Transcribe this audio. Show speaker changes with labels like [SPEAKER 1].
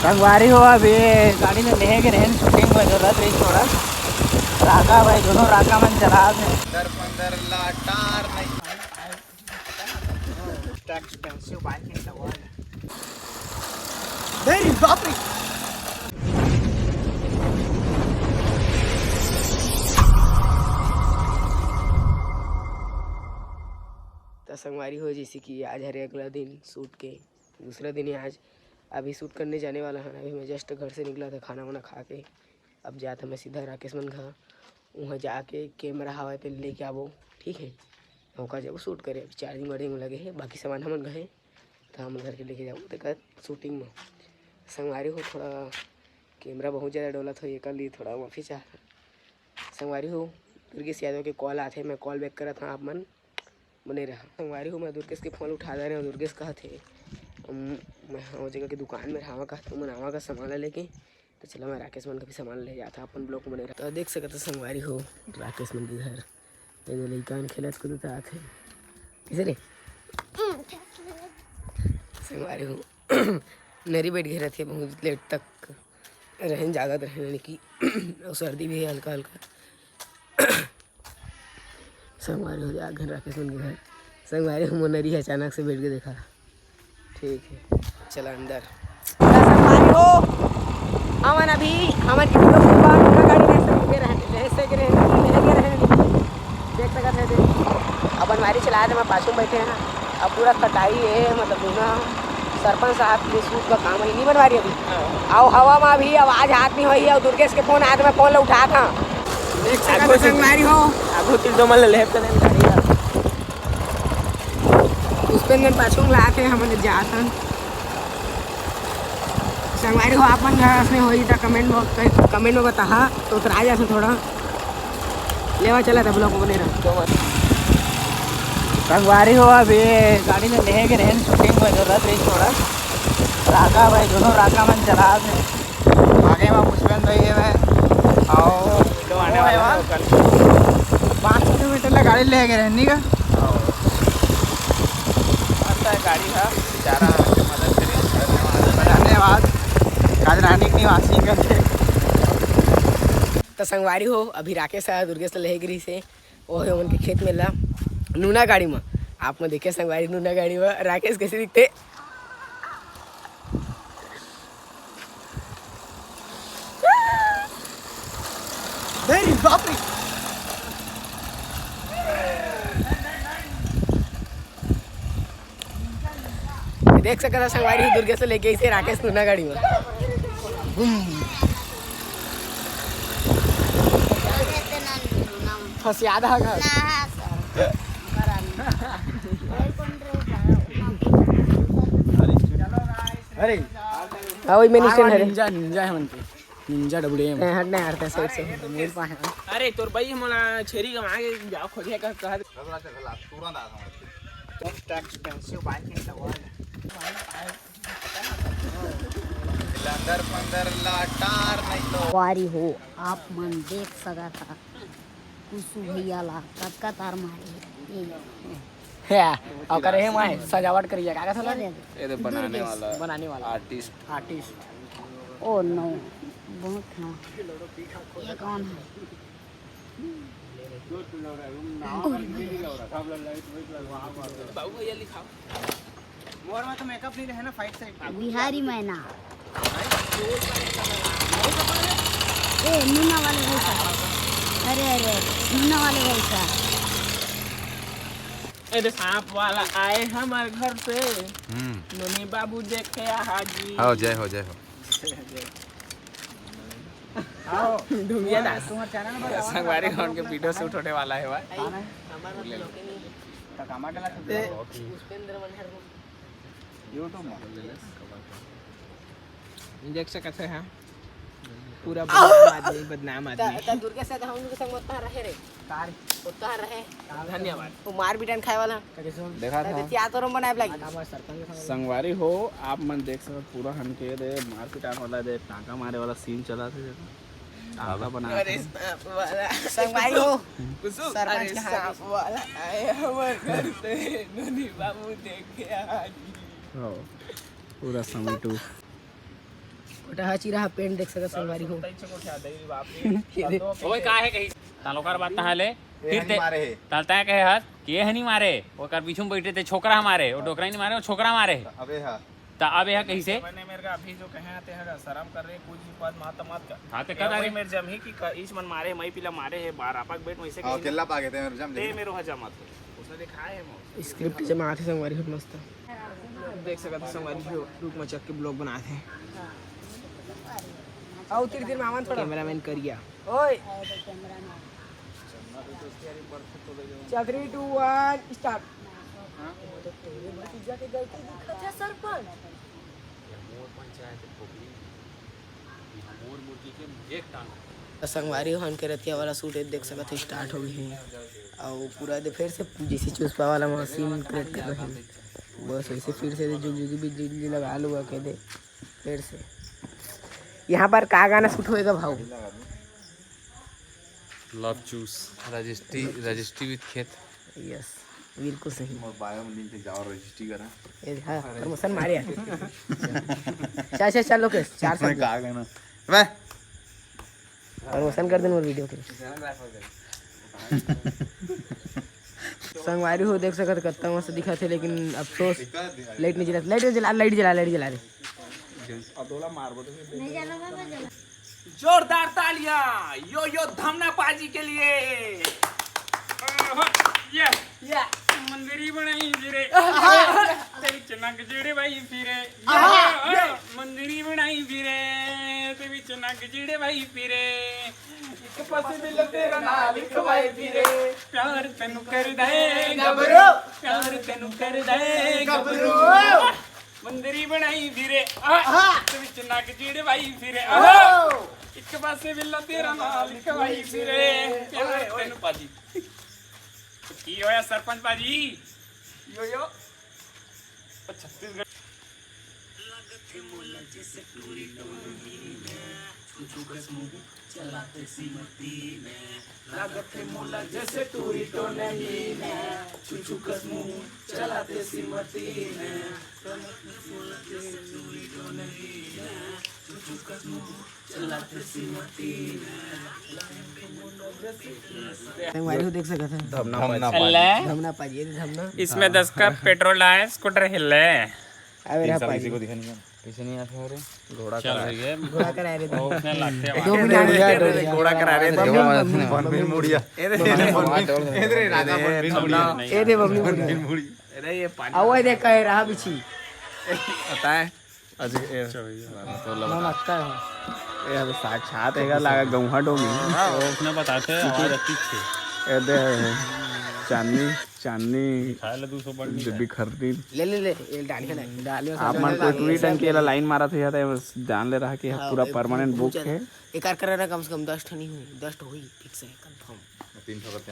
[SPEAKER 1] संगवारी हो अभी गाड़ी में ले के रहन शूटिंग में जरूरत रही थोड़ा राका भाई दोनों राका मन चला में
[SPEAKER 2] 15 लाटार नहीं
[SPEAKER 1] expensive bike in the world
[SPEAKER 2] नहीं बाप रे।
[SPEAKER 1] तो संगवारी हो जैसे कि आज हरे अगला दिन शूट के दूसरा दिन ही आज अभी शूट करने जाने वाला है। अभी मैं जस्ट घर से निकला था खाना वाना खा के। अब जाता मैं सीधा राकेश मन घर वहाँ जाके कैमरा हवा पे लेके आवो ठीक है। मौका जब शूट करे अभी चार्जिंग वार्जिंग लगे है बाकी सामान हम गए तो हम घर के लेके जाऊँ देखा शूटिंग में। संगवारी हो थोड़ा कैमरा बहुत ज़्यादा डोलत हो ये कर लिए थोड़ा माफ़ी चाह संगवारी हो। दुर्गेश यादव के कॉल आते मैं कॉल बैक करा था आप मन बने रहा। संगवारी हो मैं दुर्गेश के फ़ोन उठा दे रहे हैं। दुर्गेश कहा थे मैं वो जगह की दुकान में रहा कहा तो मैं आवा का सामान लेके तो चला मैं राकेश मन का भी सामान ले जाता अपन ब्लॉक में रहा। तो देख सकते संगवारी हो राकेश मन के घर ये लड़का खेलत कूदत आते किसे रे संगवारी हो नरी बैठ गए रहते बहुत लेट तक रहन जागत रहने की और सर्दी भी है हल्का हल्का। संगवारी हो जा घर राकेश मन के घर संगवारी हो नरी अचानक से बैठ के देखा ठीक है चला अंदर। संगवारी हो हमन अभी हमन की गाड़ी देख सकते हैं अपन मारी चला मैं पाछू बैठे हैं। अब पूरा कटाई है मतलब दूना सरपंच साहब के सूट का काम है नहीं बनवारी अभी आओ हवा में अभी आवाज हाथ नहीं हुई और दुर्गेश के फोन हाथ में फोन उठा था देख सकते संगवारी हो आगो तिल दो मन ले पुष्पेंद्र पाछू लाते हमने जाता संगवारी हो आप मन घर में होई था कमेंट में बता तो उतरा जा थोड़ा लेवा चला था ब्लॉक बने रहा। संगवारी हो अभी गाड़ी में ले के रहन शूटिंग में जरूरत रही थोड़ा राका भाई दोनों राका मन चला
[SPEAKER 2] आगे में पुष्पेंद्र भाई है मैं आओ
[SPEAKER 1] तो आने वाला है कल
[SPEAKER 2] 5 किलोमीटर ला गाड़ी ले गए रहनी का
[SPEAKER 1] अच्छा गाड़ी है बेचारा मदद करिए
[SPEAKER 2] धन्यवाद काजरानी निवासी करके।
[SPEAKER 1] तो संगवारी हो अभी राकेश आया दुर्गेश लहेगिरी से वो है उनके खेत में ला नूना गाड़ी में आप में देखे संगवारी नूना गाड़ी में राकेश कैसे दिखते
[SPEAKER 2] बाप रे।
[SPEAKER 1] देख सकता संगवारी दुर्गेश से लेके इसे राकेश नूना गाड़ी में फंस याद है
[SPEAKER 2] अरे
[SPEAKER 1] वही में निश्चय है
[SPEAKER 2] निंजा निंजा है मनके निंजा डब्ल्यूएम
[SPEAKER 1] हटने हटते साइड से मेरे पास
[SPEAKER 3] अरे तोर भाई मोला छेरी कमा के जाओ खोजे का कह
[SPEAKER 2] तुरंत आ
[SPEAKER 1] most expensive bike in the world
[SPEAKER 2] 15 लाटार नहीं तो
[SPEAKER 4] वारी हो आप मन देख सका था कुसु भैया ला कतका तार मारे
[SPEAKER 1] है और करे है मैं सजावट करिए काका थोड़ा
[SPEAKER 2] ये तो बनाने वाला
[SPEAKER 1] आर्टिस्ट
[SPEAKER 4] ओ नो बहुत हाँ ये कौन है
[SPEAKER 3] बाबू भैया लिखाओ
[SPEAKER 2] मोर में तो मेकअप नहीं रहे ना फाइट साइड
[SPEAKER 4] बिहारी मैना ए मीना वाले वैसा अरे अरे मीना वाले वैसा
[SPEAKER 3] अरे सांप वाला आए हमारे घर से नोनी बाबू देखे हाजी
[SPEAKER 2] आओ जय हो
[SPEAKER 3] आओ ढूंढिए दास
[SPEAKER 2] तुम्हारा चैनल में
[SPEAKER 3] संगवारी खान के वीडियो शूट होने वाला है भाई
[SPEAKER 2] टमाटर
[SPEAKER 1] पुष्पेंद्र मनहर
[SPEAKER 2] यूट्यूब में
[SPEAKER 3] देख सकते हैं पूरा बदनाम
[SPEAKER 1] ता
[SPEAKER 3] आदमी
[SPEAKER 1] दुर्गेश से हम लोग संग मत रहे रे
[SPEAKER 2] तार
[SPEAKER 1] उतना रहे
[SPEAKER 3] धन्यवाद
[SPEAKER 1] वो मार बिटान खाए वाला
[SPEAKER 2] देखा था
[SPEAKER 1] क्या तो रम बनाए लगी
[SPEAKER 3] संगवारी हो आप मन देख सकते पूरा हनके दे मार पिटान वाला दे टांका मारे वाला सीन चला थे टांका बना
[SPEAKER 1] अरे संगवारी हो
[SPEAKER 3] कुसु
[SPEAKER 1] सरपंच
[SPEAKER 3] अरे
[SPEAKER 1] के हाथ
[SPEAKER 3] सांप वाला आए हमारे घर से नोनी बाबू देखे हाजी
[SPEAKER 2] पूरा समेटू
[SPEAKER 1] छोटा हा चिरा हा पेंट देख सकत संगवारी हो
[SPEAKER 5] ओए का है कही तालोकार बात हाले फिर ते
[SPEAKER 2] मारे है
[SPEAKER 5] तालता कहे हाथ के हनी मारे ओकर पीछू में बैठे थे छोकरा मारे वो डोकरा नहीं मारे वो छोकरा मारे
[SPEAKER 2] अबे हाँ
[SPEAKER 5] ता अब यह कही से
[SPEAKER 3] मैंने मेरे का अभी जो कहे आते हैं शर्म कर रहे कुछ भी बात माता मत कर
[SPEAKER 5] हाँ ते कर
[SPEAKER 3] वही मेरे जम ही की इस मन मारे मई पिला मारे है बार आपक बेट वैसे
[SPEAKER 2] और केला पा गए थे मेरे जम
[SPEAKER 3] ते मेरे हजा मत उसने दिखाए है मो
[SPEAKER 1] स्क्रिप्ट जमा आथे संगवारी हो मस्त देख सकत संगवारी हो रुक मचक के ब्लॉग बनाए थे आओ तेरे दिन मामन थोड़ा कैमरामैन करिया ओए चल 3 2 1 स्टार्ट संगवारी हन के रतिया वाला शूट देख सकत स्टार्ट हो गई है और पूरा दे फिर से जैसे चुस्पा वाला मशीन क्रिएट कर रहे हैं बस वैसे फिर से जुग बिजली लगा लूगा के दे फिर से यहाँ पर का गाना शूट होएगा भाव
[SPEAKER 5] लव चूस रजिस्ट्री विद खेत
[SPEAKER 1] यस बिल्कुल सही
[SPEAKER 2] और बायो में लिंक जाओ रजिस्ट्री करा
[SPEAKER 1] ये हाँ प्रमोशन मारे चल चल लोकेश 4
[SPEAKER 2] मैं का गाना वे
[SPEAKER 1] प्रमोशन कर देना वीडियो के संगवारी हो देख सकत कत्ता मस्त दिखा थे लेकिन अफसोस लाइट नहीं जला लाइट जला रे
[SPEAKER 3] जोरदार तालियां यो धमना पाजी के लिए
[SPEAKER 5] ये मंदिरी बनाई फिरे तेरी चनक जेड़े भाई फिरे मंदिरी बनाई फिरे तेरी चनक जेड़े भाई फिरे एक पासे दिल तेरा नाम लिखवाए फिरे प्यार तेनु कर दे गबरू प्यार तेनु कर दे गबरू मंदिरी बनाई फिरे तेरी चनक जेड़े भाई फिरे एक पासे दिल तेरा नाम लिखवाई फिरे प्यार तेनु पाजी की होया सरपंच बाजी यो छत्तीसगढ़
[SPEAKER 1] संगवारी हो देख सकत है धमना पाजी धमना
[SPEAKER 5] इसमें 10 का पेट्रोल डाले स्कूटर हिले
[SPEAKER 1] अबे रहा पाजी
[SPEAKER 2] को दिखा नहीं पीछे नहीं आते हो रे घोड़ा
[SPEAKER 5] चल रही है
[SPEAKER 1] घोड़ा करा रे
[SPEAKER 5] उसने लगते
[SPEAKER 1] 2 मिनट
[SPEAKER 2] घोड़ा करा रहे थे बनबीर मुड़िया इधर राजा बनबीर
[SPEAKER 1] ए दे बबली
[SPEAKER 2] मुड़ी
[SPEAKER 3] अरे ये पानी
[SPEAKER 1] आओ देख कह रहा बिछी
[SPEAKER 3] पता है अजय
[SPEAKER 2] तो
[SPEAKER 1] ना लगता है
[SPEAKER 3] ये अब साक्षात हैगा लगा गौहा डोमी
[SPEAKER 5] उसने बताते आवाज अच्छी थी
[SPEAKER 3] ए दे चांदनी
[SPEAKER 5] खाए ले 200 बढ़नी
[SPEAKER 3] जब भी खरीदी
[SPEAKER 1] ले ये डालियो
[SPEAKER 3] आप मन कोई ट्वीट अंके लाइन मारा थे यार जान ले रहा कि पूरा परमानेंट बुक है
[SPEAKER 1] एक कर रहा कम से कम 10 ठनी हुई 10 हुई ठीक से कंफर्म
[SPEAKER 2] 300 करते